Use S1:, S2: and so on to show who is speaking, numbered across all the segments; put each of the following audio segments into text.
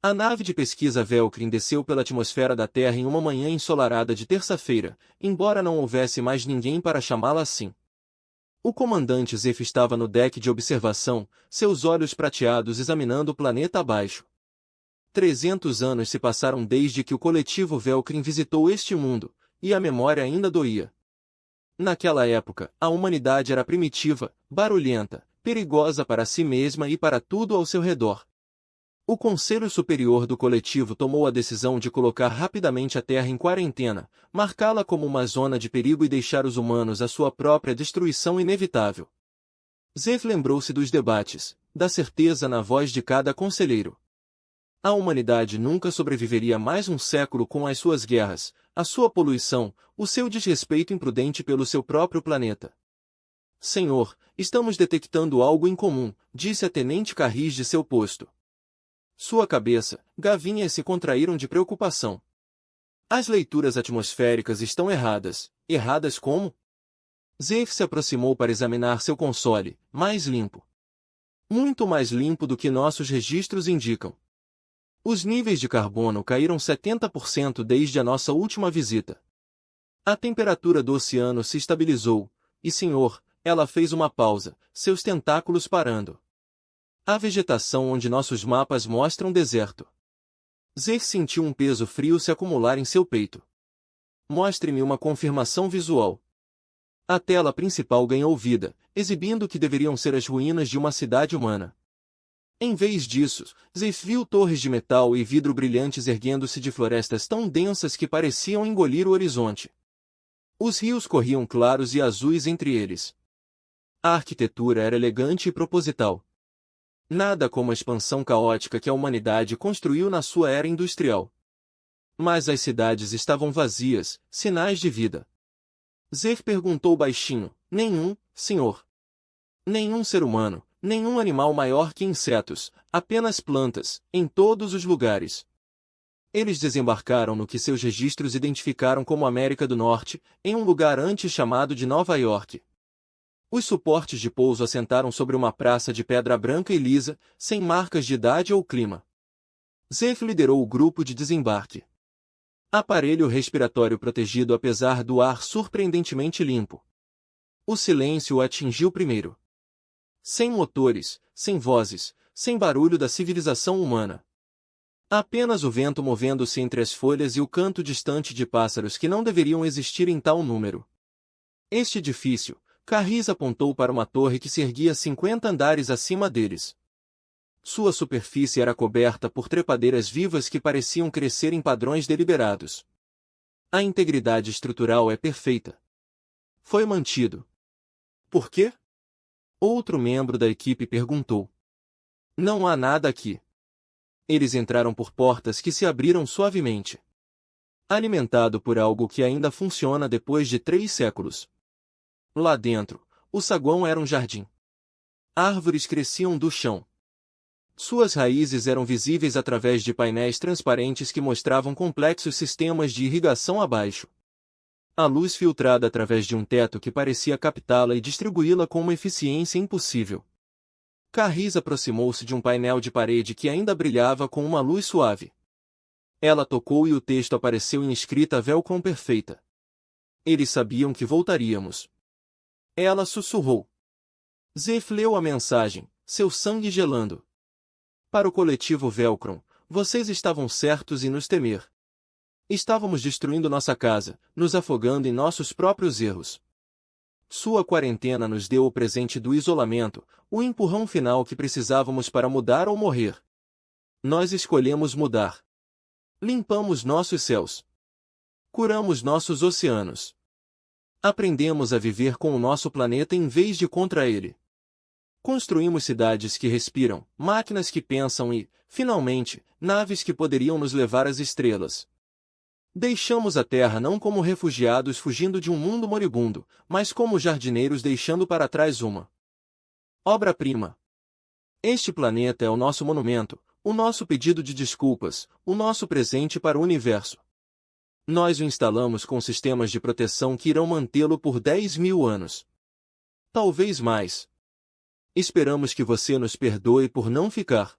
S1: A nave de pesquisa Velcrin desceu pela atmosfera da Terra em uma manhã ensolarada de terça-feira, embora não houvesse mais ninguém para chamá-la assim. O comandante Zef estava no deck de observação, seus olhos prateados examinando o planeta abaixo. 300 anos se passaram desde que o coletivo Velcrin visitou este mundo, e a memória ainda doía. Naquela época, a humanidade era primitiva, barulhenta, perigosa para si mesma e para tudo ao seu redor. O Conselho Superior do Coletivo tomou a decisão de colocar rapidamente a Terra em quarentena, marcá-la como uma zona de perigo e deixar os humanos à sua própria destruição inevitável. Zef lembrou-se dos debates, da certeza na voz de cada conselheiro. A humanidade nunca sobreviveria mais um século com as suas guerras, a sua poluição, o seu desrespeito imprudente pelo seu próprio planeta. Senhor, estamos detectando algo incomum, disse a Tenente Carris de seu posto. Sua cabeça, gavinhas se contraíram de preocupação. As leituras atmosféricas estão erradas. Erradas como? Zef se aproximou para examinar seu console, mais limpo. Muito mais limpo do que nossos registros indicam. Os níveis de carbono caíram 70% desde a nossa última visita. A temperatura do oceano se estabilizou, e senhor, ela fez uma pausa, seus tentáculos parando. A vegetação onde nossos mapas mostram deserto. Zef sentiu um peso frio se acumular em seu peito. Mostre-me uma confirmação visual. A tela principal ganhou vida, exibindo o que deveriam ser as ruínas de uma cidade humana. Em vez disso, Zef viu torres de metal e vidro brilhantes erguendo-se de florestas tão densas que pareciam engolir o horizonte. Os rios corriam claros e azuis entre eles. A arquitetura era elegante e proposital. Nada como a expansão caótica que a humanidade construiu na sua era industrial. Mas as cidades estavam vazias, sinais de vida. Zef perguntou baixinho: nenhum, senhor. Nenhum ser humano, nenhum animal maior que insetos, apenas plantas, em todos os lugares. Eles desembarcaram no que seus registros identificaram como América do Norte, em um lugar antes chamado de Nova York. Os suportes de pouso assentaram sobre uma praça de pedra branca e lisa, sem marcas de idade ou clima. Zef liderou o grupo de desembarque. Aparelho respiratório protegido apesar do ar surpreendentemente limpo. O silêncio o atingiu primeiro. Sem motores, sem vozes, sem barulho da civilização humana. Apenas o vento movendo-se entre as folhas e o canto distante de pássaros que não deveriam existir em tal número. Este edifício, Carris apontou para uma torre que se erguia 50 andares acima deles. Sua superfície era coberta por trepadeiras vivas que pareciam crescer em padrões deliberados. A integridade estrutural é perfeita. Foi mantido. Por quê? Outro membro da equipe perguntou. Não há nada aqui. Eles entraram por portas que se abriram suavemente. Alimentado por algo que ainda funciona depois de 3 séculos. Lá dentro, o saguão era um jardim. Árvores cresciam do chão. Suas raízes eram visíveis através de painéis transparentes que mostravam complexos sistemas de irrigação abaixo. A luz filtrada através de um teto que parecia captá-la e distribuí-la com uma eficiência impossível. Carris aproximou-se de um painel de parede que ainda brilhava com uma luz suave. Ela tocou e o texto apareceu em escrita Velcron perfeita. Eles sabiam que voltaríamos. Ela sussurrou. Zef leu a mensagem, seu sangue gelando. Para o coletivo Velcron, vocês estavam certos em nos temer. Estávamos destruindo nossa casa, nos afogando em nossos próprios erros. Sua quarentena nos deu o presente do isolamento, o empurrão final que precisávamos para mudar ou morrer. Nós escolhemos mudar. Limpamos nossos céus. Curamos nossos oceanos. Aprendemos a viver com o nosso planeta em vez de contra ele. Construímos cidades que respiram, máquinas que pensam e, finalmente, naves que poderiam nos levar às estrelas. Deixamos a Terra não como refugiados fugindo de um mundo moribundo, mas como jardineiros deixando para trás uma obra-prima. Este planeta é o nosso monumento, o nosso pedido de desculpas, o nosso presente para o universo. Nós o instalamos com sistemas de proteção que irão mantê-lo por 10.000 anos. Talvez mais. Esperamos que você nos perdoe por não ficar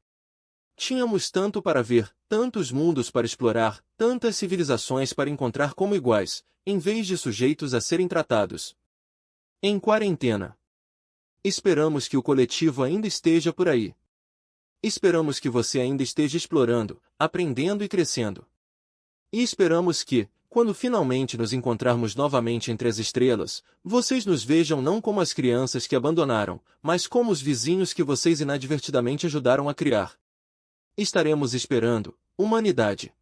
S1: Tínhamos tanto para ver, tantos mundos para explorar, tantas civilizações para encontrar como iguais, em vez de sujeitos a serem tratados em quarentena. Esperamos que o coletivo ainda esteja por aí. Esperamos que você ainda esteja explorando, aprendendo e crescendo. E esperamos que, quando finalmente nos encontrarmos novamente entre as estrelas, vocês nos vejam não como as crianças que abandonaram, mas como os vizinhos que vocês inadvertidamente ajudaram a criar. Estaremos esperando, humanidade.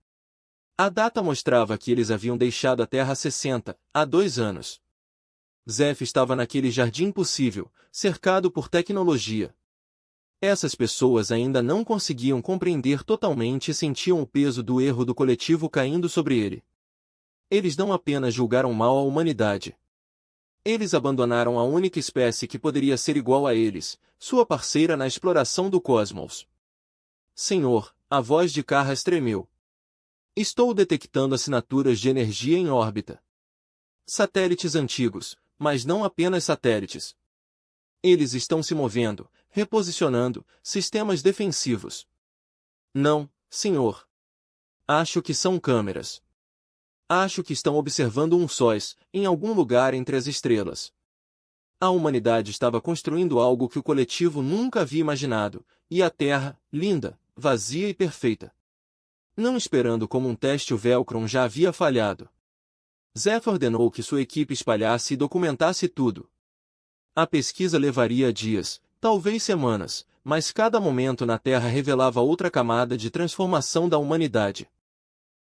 S1: A data mostrava que eles haviam deixado a Terra há 2 anos. Zef estava naquele jardim possível, cercado por tecnologia. Essas pessoas ainda não conseguiam compreender totalmente e sentiam o peso do erro do coletivo caindo sobre ele. Eles não apenas julgaram mal a humanidade. Eles abandonaram a única espécie que poderia ser igual a eles, sua parceira na exploração do cosmos. Senhor, a voz de Carras tremeu. Estou detectando assinaturas de energia em órbita. Satélites antigos, mas não apenas satélites. Eles estão se movendo, reposicionando, sistemas defensivos. Não, senhor. Acho que são câmeras. Acho que estão observando um sóis, em algum lugar entre as estrelas. A humanidade estava construindo algo que o coletivo nunca havia imaginado, e a Terra, linda, vazia e perfeita. Não esperando como um teste, o Velcron já havia falhado. Zef ordenou que sua equipe espalhasse e documentasse tudo. A pesquisa levaria dias, talvez semanas, mas cada momento na Terra revelava outra camada de transformação da humanidade.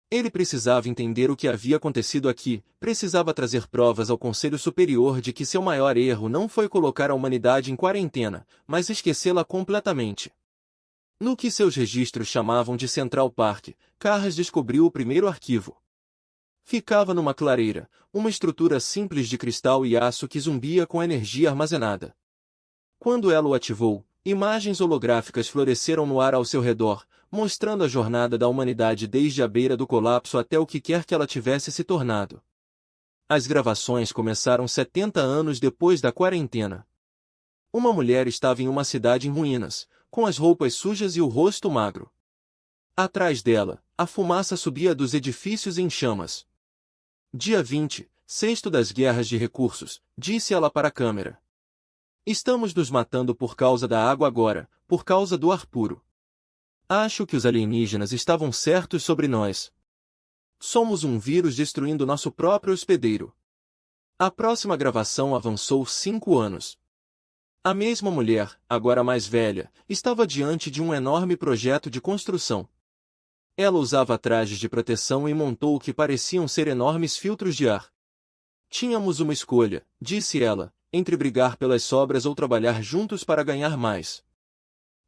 S1: Ele precisava entender o que havia acontecido aqui, precisava trazer provas ao Conselho Superior de que seu maior erro não foi colocar a humanidade em quarentena, mas esquecê-la completamente. No que seus registros chamavam de Central Park, Carras descobriu o primeiro arquivo. Ficava numa clareira, uma estrutura simples de cristal e aço que zumbia com energia armazenada. Quando ela o ativou, imagens holográficas floresceram no ar ao seu redor, mostrando a jornada da humanidade desde a beira do colapso até o que quer que ela tivesse se tornado. As gravações começaram 70 anos depois da quarentena. Uma mulher estava em uma cidade em ruínas, com as roupas sujas e o rosto magro. Atrás dela, a fumaça subia dos edifícios em chamas. Dia 20, sexto das guerras de recursos, disse ela para a câmera. Estamos nos matando por causa da água agora, por causa do ar puro. Acho que os alienígenas estavam certos sobre nós. Somos um vírus destruindo nosso próprio hospedeiro. A próxima gravação avançou 5 anos. A mesma mulher, agora mais velha, estava diante de um enorme projeto de construção. Ela usava trajes de proteção e montou o que pareciam ser enormes filtros de ar. Tínhamos uma escolha, disse ela, entre brigar pelas sobras ou trabalhar juntos para ganhar mais.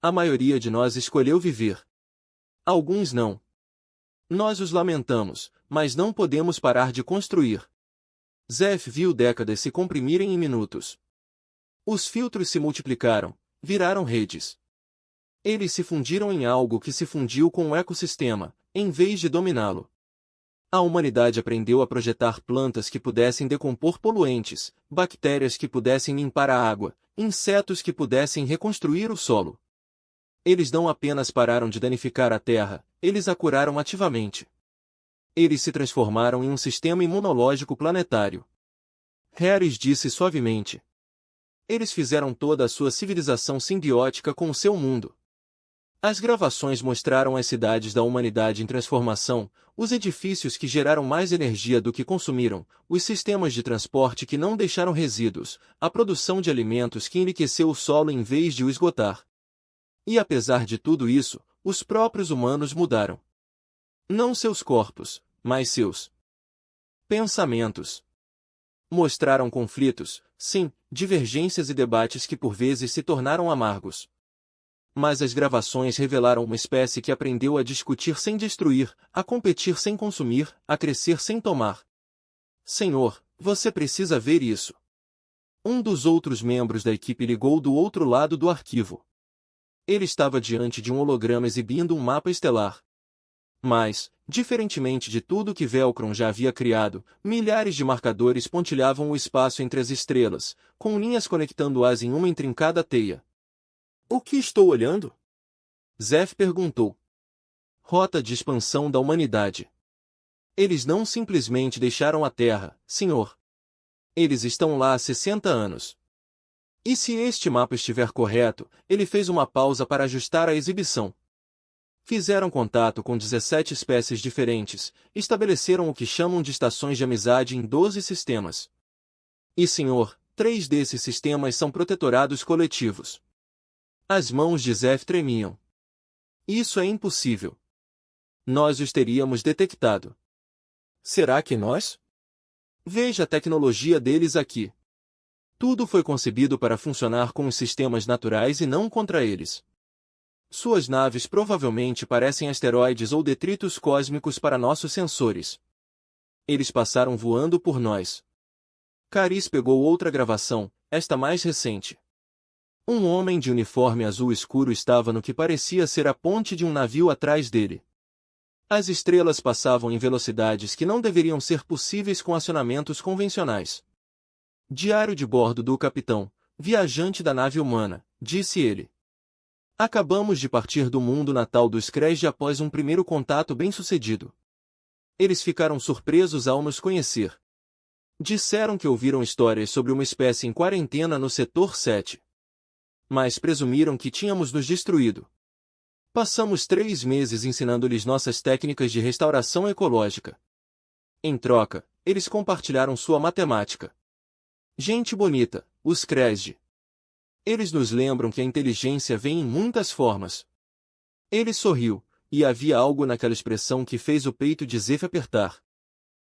S1: A maioria de nós escolheu viver. Alguns não. Nós os lamentamos, mas não podemos parar de construir. Zef viu décadas se comprimirem em minutos. Os filtros se multiplicaram, viraram redes. Eles se fundiram em algo que se fundiu com o ecossistema, em vez de dominá-lo. A humanidade aprendeu a projetar plantas que pudessem decompor poluentes, bactérias que pudessem limpar a água, insetos que pudessem reconstruir o solo. Eles não apenas pararam de danificar a Terra, eles a curaram ativamente. Eles se transformaram em um sistema imunológico planetário. Harris disse suavemente. Eles fizeram toda a sua civilização simbiótica com o seu mundo. As gravações mostraram as cidades da humanidade em transformação, os edifícios que geraram mais energia do que consumiram, os sistemas de transporte que não deixaram resíduos, a produção de alimentos que enriqueceu o solo em vez de o esgotar. E apesar de tudo isso, os próprios humanos mudaram. Não seus corpos, mas seus pensamentos. Mostraram conflitos, sim, divergências e debates que por vezes se tornaram amargos. Mas as gravações revelaram uma espécie que aprendeu a discutir sem destruir, a competir sem consumir, a crescer sem tomar. Senhor, você precisa ver isso. Um dos outros membros da equipe ligou do outro lado do arquivo. Ele estava diante de um holograma exibindo um mapa estelar. Mas, diferentemente de tudo que Velcron já havia criado, milhares de marcadores pontilhavam o espaço entre as estrelas, com linhas conectando-as em uma intrincada teia. O que estou olhando? Zef perguntou. Rota de expansão da humanidade. Eles não simplesmente deixaram a Terra, senhor. Eles estão lá há 60 anos. E se este mapa estiver correto, ele fez uma pausa para ajustar a exibição. Fizeram contato com 17 espécies diferentes, estabeleceram o que chamam de estações de amizade em 12 sistemas. E senhor, 3 desses sistemas são protetorados coletivos. As mãos de Zef tremiam. Isso é impossível. Nós os teríamos detectado. Será que nós? Veja a tecnologia deles aqui. Tudo foi concebido para funcionar com os sistemas naturais e não contra eles. Suas naves provavelmente parecem asteroides ou detritos cósmicos para nossos sensores. Eles passaram voando por nós. Caris pegou outra gravação, esta mais recente. Um homem de uniforme azul escuro estava no que parecia ser a ponte de um navio atrás dele. As estrelas passavam em velocidades que não deveriam ser possíveis com acionamentos convencionais. Diário de bordo do capitão, viajante da nave humana, disse ele. Acabamos de partir do mundo natal dos Krezd após um primeiro contato bem-sucedido. Eles ficaram surpresos ao nos conhecer. Disseram que ouviram histórias sobre uma espécie em quarentena no setor 7. Mas presumiram que tínhamos nos destruído. Passamos 3 meses ensinando-lhes nossas técnicas de restauração ecológica. Em troca, eles compartilharam sua matemática. Gente bonita, os Krezd. Eles nos lembram que a inteligência vem em muitas formas. Ele sorriu, e havia algo naquela expressão que fez o peito de Zef apertar.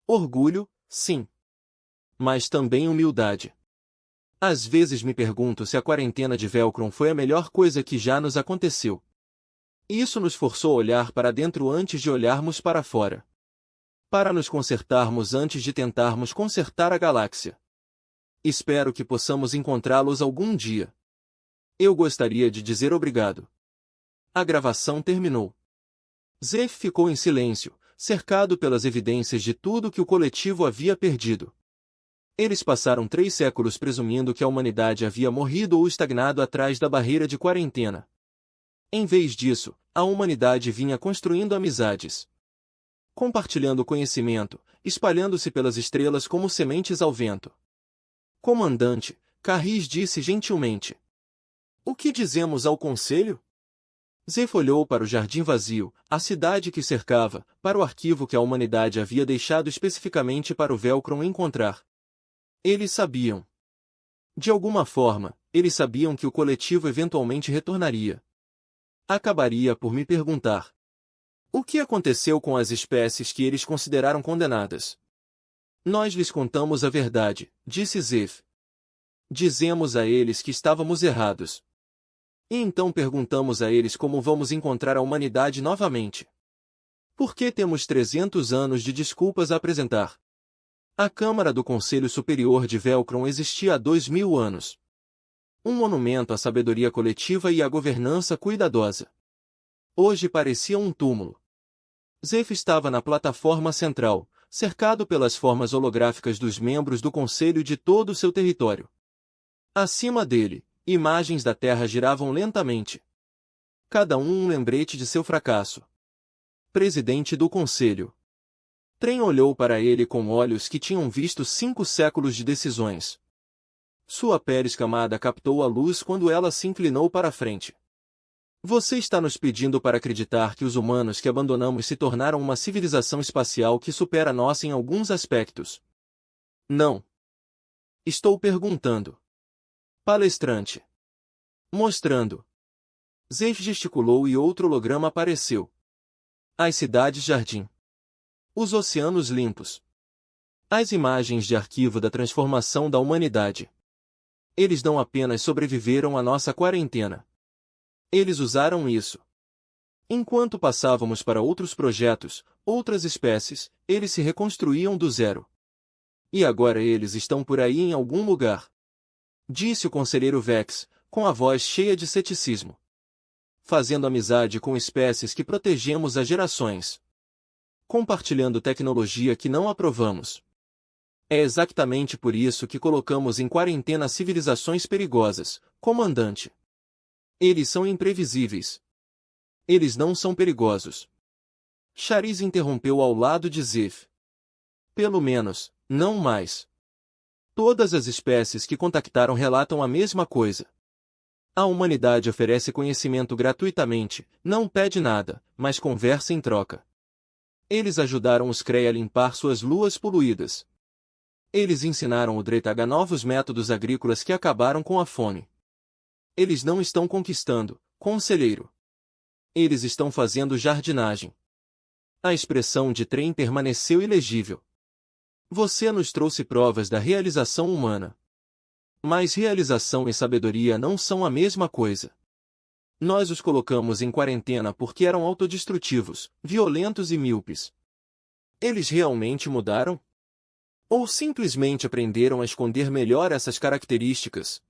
S1: Orgulho, sim. Mas também humildade. Às vezes me pergunto se a quarentena de Velcron foi a melhor coisa que já nos aconteceu. Isso nos forçou a olhar para dentro antes de olharmos para fora. Para nos consertarmos antes de tentarmos consertar a galáxia. Espero que possamos encontrá-los algum dia. Eu gostaria de dizer obrigado. A gravação terminou. Zef ficou em silêncio, cercado pelas evidências de tudo que o coletivo havia perdido. Eles passaram 3 séculos presumindo que a humanidade havia morrido ou estagnado atrás da barreira de quarentena. Em vez disso, a humanidade vinha construindo amizades. Compartilhando conhecimento, espalhando-se pelas estrelas como sementes ao vento. Comandante, Caris disse gentilmente. O que dizemos ao conselho? Zef olhou para o jardim vazio, a cidade que cercava, para o arquivo que a humanidade havia deixado especificamente para o Velcron encontrar. Eles sabiam. De alguma forma, eles sabiam que o coletivo eventualmente retornaria. Acabaria por me perguntar. O que aconteceu com as espécies que eles consideraram condenadas? Nós lhes contamos a verdade, disse Zef. Dizemos a eles que estávamos errados. E então perguntamos a eles como vamos encontrar a humanidade novamente. Por que temos 300 anos de desculpas a apresentar? A Câmara do Conselho Superior de Velcron existia há 2000 anos. Um monumento à sabedoria coletiva e à governança cuidadosa. Hoje parecia um túmulo. Zef estava na plataforma central, cercado pelas formas holográficas dos membros do Conselho de todo o seu território. Acima dele, imagens da Terra giravam lentamente. Cada um lembrete de seu fracasso. Presidente do Conselho. Trem olhou para ele com olhos que tinham visto 5 séculos de decisões. Sua pele escamada captou a luz quando ela se inclinou para a frente. Você está nos pedindo para acreditar que os humanos que abandonamos se tornaram uma civilização espacial que supera a nossa em alguns aspectos? Não. Estou perguntando. Palestrante. Mostrando. Zef gesticulou e outro holograma apareceu. As cidades-jardim. Os oceanos limpos. As imagens de arquivo da transformação da humanidade. Eles não apenas sobreviveram à nossa quarentena. Eles usaram isso. Enquanto passávamos para outros projetos, outras espécies, eles se reconstruíam do zero. E agora eles estão por aí em algum lugar. Disse o conselheiro Vex, com a voz cheia de ceticismo. Fazendo amizade com espécies que protegemos há gerações. Compartilhando tecnologia que não aprovamos. É exatamente por isso que colocamos em quarentena civilizações perigosas, comandante. Eles são imprevisíveis. Eles não são perigosos. Chariz interrompeu ao lado de Zef. Pelo menos, não mais. Todas as espécies que contactaram relatam a mesma coisa. A humanidade oferece conhecimento gratuitamente, não pede nada, mas conversa em troca. Eles ajudaram os Kree a limpar suas luas poluídas. Eles ensinaram o Dretaga novos métodos agrícolas que acabaram com a fome. Eles não estão conquistando, conselheiro. Eles estão fazendo jardinagem. A expressão de trem permaneceu ilegível. Você nos trouxe provas da realização humana. Mas realização e sabedoria não são a mesma coisa. Nós os colocamos em quarentena porque eram autodestrutivos, violentos e míopes. Eles realmente mudaram? Ou simplesmente aprenderam a esconder melhor essas características?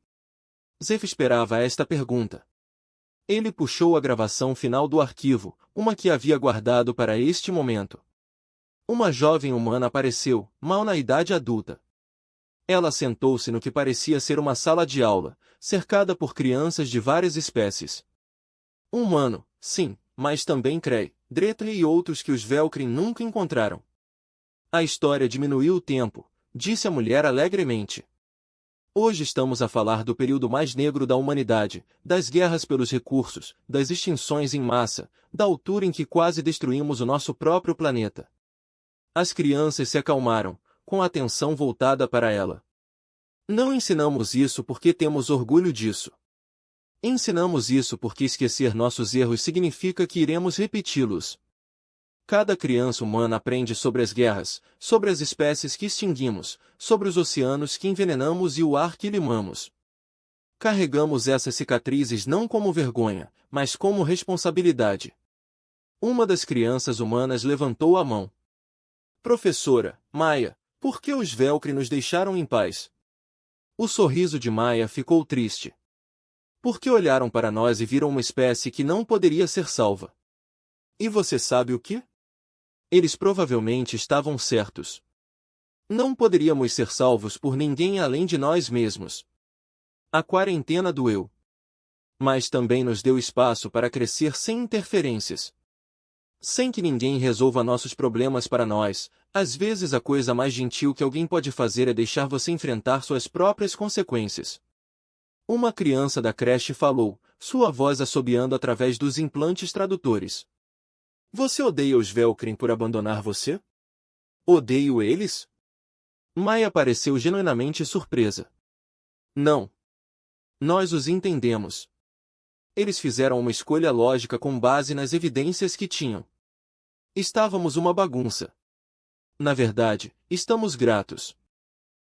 S1: Zef esperava esta pergunta. Ele puxou a gravação final do arquivo, uma que havia guardado para este momento. Uma jovem humana apareceu, mal na idade adulta. Ela sentou-se no que parecia ser uma sala de aula, cercada por crianças de várias espécies. Humano, sim, mas também Kree, Dreta e outros que os Velcrin nunca encontraram. A história diminuiu o tempo, disse a mulher alegremente. Hoje estamos a falar do período mais negro da humanidade, das guerras pelos recursos, das extinções em massa, da altura em que quase destruímos o nosso próprio planeta. As crianças se acalmaram, com a atenção voltada para ela. Não ensinamos isso porque temos orgulho disso. Ensinamos isso porque esquecer nossos erros significa que iremos repeti-los. Cada criança humana aprende sobre as guerras, sobre as espécies que extinguimos, sobre os oceanos que envenenamos e o ar que limamos. Carregamos essas cicatrizes não como vergonha, mas como responsabilidade. Uma das crianças humanas levantou a mão. Professora, Maia, por que os Velcri nos deixaram em paz? O sorriso de Maia ficou triste. Porque olharam para nós e viram uma espécie que não poderia ser salva. E você sabe o que? Eles provavelmente estavam certos. Não poderíamos ser salvos por ninguém além de nós mesmos. A quarentena doeu. Mas também nos deu espaço para crescer sem interferências. Sem que ninguém resolva nossos problemas para nós, às vezes a coisa mais gentil que alguém pode fazer é deixar você enfrentar suas próprias consequências. Uma criança da creche falou, sua voz assobiando através dos implantes tradutores. Você odeia os Velcrin por abandonar você? Odeio eles? Maia pareceu genuinamente surpresa. Não. Nós os entendemos. Eles fizeram uma escolha lógica com base nas evidências que tinham. Estávamos uma bagunça. Na verdade, estamos gratos.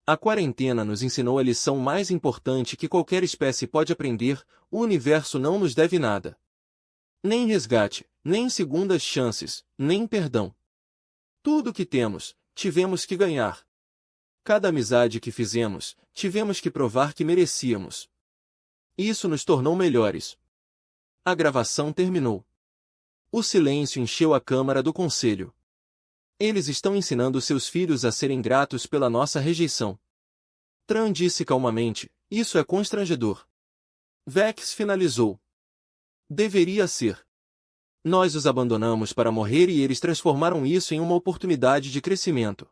S1: A quarentena nos ensinou a lição mais importante que qualquer espécie pode aprender: o universo não nos deve nada. Nem resgate, nem segundas chances, nem perdão. Tudo o que temos, tivemos que ganhar. Cada amizade que fizemos, tivemos que provar que merecíamos. Isso nos tornou melhores. A gravação terminou. O silêncio encheu a câmara do conselho. Eles estão ensinando seus filhos a serem gratos pela nossa rejeição. Tran disse calmamente, isso é constrangedor. Vex finalizou. Deveria ser. Nós os abandonamos para morrer e eles transformaram isso em uma oportunidade de crescimento.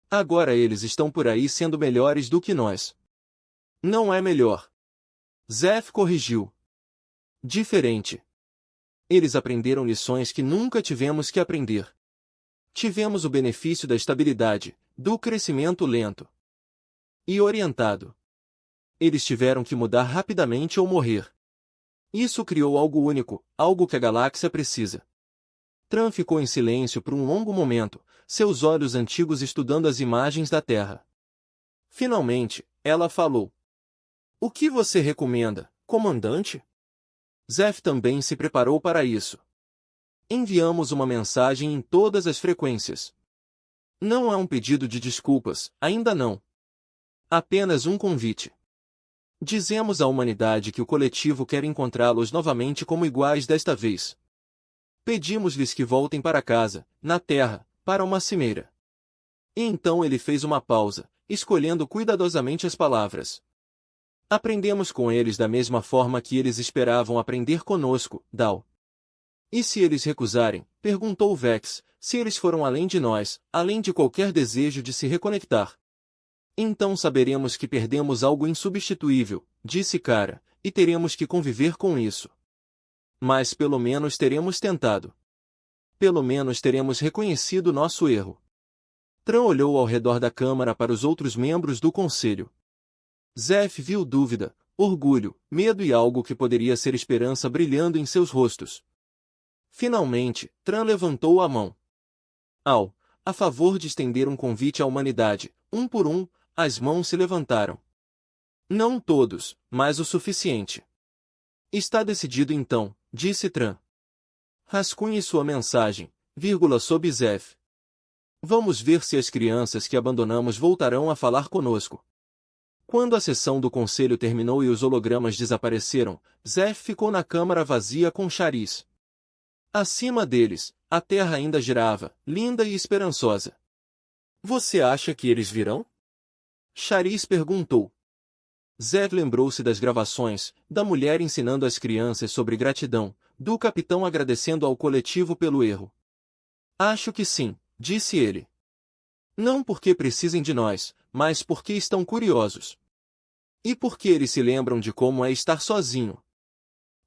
S1: Agora eles estão por aí sendo melhores do que nós. Não é melhor. Zef corrigiu. Diferente. Eles aprenderam lições que nunca tivemos que aprender. Tivemos o benefício da estabilidade, do crescimento lento e orientado. Eles tiveram que mudar rapidamente ou morrer. Isso criou algo único, algo que a galáxia precisa. Tran ficou em silêncio por um longo momento, seus olhos antigos estudando as imagens da Terra. Finalmente, ela falou. O que você recomenda, comandante? Zef também se preparou para isso. Enviamos uma mensagem em todas as frequências. Não é um pedido de desculpas, ainda não. Apenas um convite. Dizemos à humanidade que o coletivo quer encontrá-los novamente como iguais desta vez. Pedimos-lhes que voltem para casa, na Terra, para uma cimeira. E então ele fez uma pausa, escolhendo cuidadosamente as palavras. Aprendemos com eles da mesma forma que eles esperavam aprender conosco, Dal. E se eles recusarem? Perguntou Vex. Se eles foram além de nós, além de qualquer desejo de se reconectar. Então saberemos que perdemos algo insubstituível, disse Kara, e teremos que conviver com isso. Mas pelo menos teremos tentado. Pelo menos teremos reconhecido nosso erro. Tran olhou ao redor da câmara para os outros membros do conselho. Zeph viu dúvida, orgulho, medo e algo que poderia ser esperança brilhando em seus rostos. Finalmente, Tran levantou a mão. A favor de estender um convite à humanidade, um por um, as mãos se levantaram. Não todos, mas o suficiente. Está decidido então, disse Tran. Rascunhe sua mensagem, sob Zeph. Vamos ver se as crianças que abandonamos voltarão a falar conosco. Quando a sessão do conselho terminou e os hologramas desapareceram, Zeph ficou na câmara vazia com Charisse. Acima deles, a terra ainda girava, linda e esperançosa. Você acha que eles virão? Charisse perguntou. Zeph lembrou-se das gravações, da mulher ensinando as crianças sobre gratidão, do capitão agradecendo ao coletivo pelo erro. Acho que sim, disse ele. Não porque precisem de nós, mas porque estão curiosos. E porque eles se lembram de como é estar sozinho.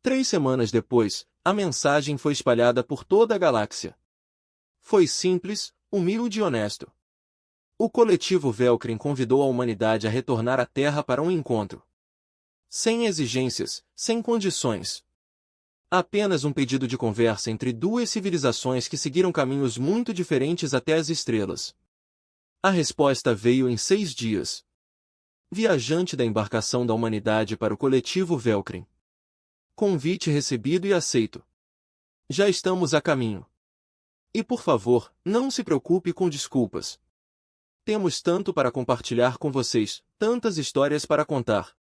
S1: 3 semanas depois, a mensagem foi espalhada por toda a galáxia. Foi simples, humilde e honesto. O coletivo Velcrin convidou a humanidade a retornar à Terra para um encontro. Sem exigências, sem condições. Apenas um pedido de conversa entre duas civilizações que seguiram caminhos muito diferentes até as estrelas. A resposta veio em 6 dias. Viajante da embarcação da humanidade para o coletivo Velcrin. Convite recebido e aceito. Já estamos a caminho. E por favor, não se preocupe com desculpas. Temos tanto para compartilhar com vocês, tantas histórias para contar.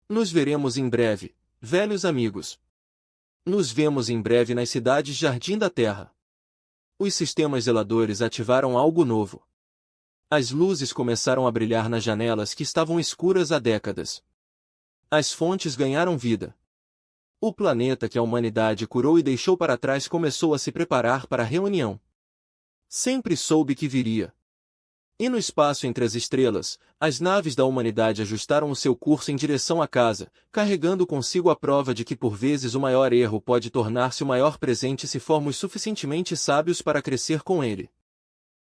S1: Nos veremos em breve, velhos amigos. Nos vemos em breve nas cidades Jardim da Terra. Os sistemas zeladores ativaram algo novo. As luzes começaram a brilhar nas janelas que estavam escuras há décadas. As fontes ganharam vida. O planeta que a humanidade curou e deixou para trás começou a se preparar para a reunião. Sempre soube que viria. E no espaço entre as estrelas, as naves da humanidade ajustaram o seu curso em direção à casa, carregando consigo a prova de que por vezes o maior erro pode tornar-se o maior presente se formos suficientemente sábios para crescer com ele.